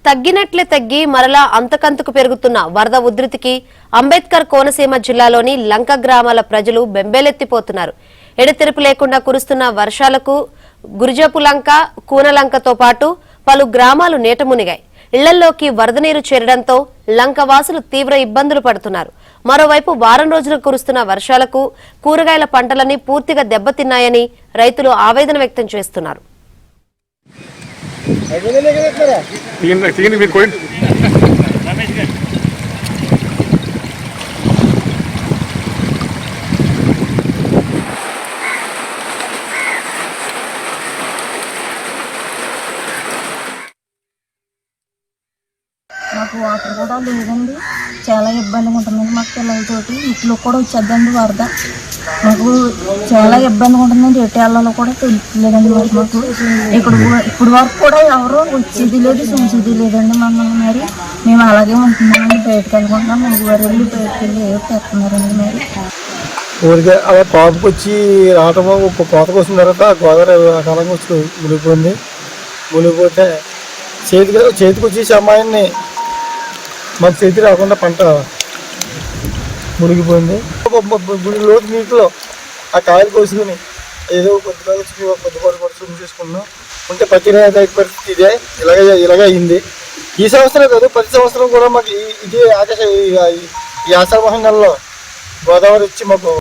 తగ్గినట్లే తగ్గి మరలా అంతకంతకు పెరుగుతున్న వరద ఉధృతికి అంబేద్కర్ కోనసీమ జిల్లాలోని లంక గ్రామాల ప్రజలు బెంబేలెత్తిపోతున్నారు. ఎడతెరిపి లేకుండా కురుస్తున్న వర్షాలకు గురుజపు లంక, కూనలంకతో పాటు పలు గ్రామాలు నీట మునిగాయి. ఇళ్లలోకి వరద నీరు చేరడంతో లంక వాసులు తీవ్ర ఇబ్బందులు పడుతున్నారు. మరోవైపు వారం రోజులు కురుస్తున్న వర్షాలకు కూరగాయల పంటలన్నీ పూర్తిగా దెబ్బతిన్నాయని రైతులు ఆవేదన వ్యక్తం చేస్తున్నారు. మాకు వాటర్ కూడా లేదండి, చాలా ఇబ్బందిగా ఉంటుందండి. మాకు పిల్లలతోటి ఇంట్లో కూడా వచ్చేద్దండి వరద. మాకు చాలా ఇబ్బందిగా ఉంటుందండి. ఎటేళ్లలో కూడా తెలియలేదండి. మాకు ఇప్పుడు వరకు కూడా ఎవరు వచ్చేది లేదు, చూసేది లేదండి. మమ్మల్ని మరి మేము అలాగే ఉంటున్నామండి. బయటకు వెళ్ళుకుంటున్నాం. మాకు వరల్లు బయటకు వెళ్ళి ఏదో తెస్తున్నారండి. మరి ఊరికే అలా కాపుకి వచ్చి రావటం కోతకు వచ్చిన తర్వాత గోదావరి అకాలంగా వచ్చి మునిగిపోయింది. మునిగిపోతే చేతికి వచ్చేసి అమ్మాయిని మాకు చేతి రాకుండా పంట మునిగిపోయింది. లోతు నీటిలో ఆ కాయలు కోసుకుని ఏదో కొద్దిపాటు కూడా చూసి చేసుకున్నాం. ఉంటే ప్రతి పరిస్థితి ఇలాగే అయింది. ఈ సంవత్సరం కాదు, ప్రతి సంవత్సరం కూడా మాకు ఇదే ఈ ఆషాఢ మాసం నెలలో గోదావరి వచ్చి మాకు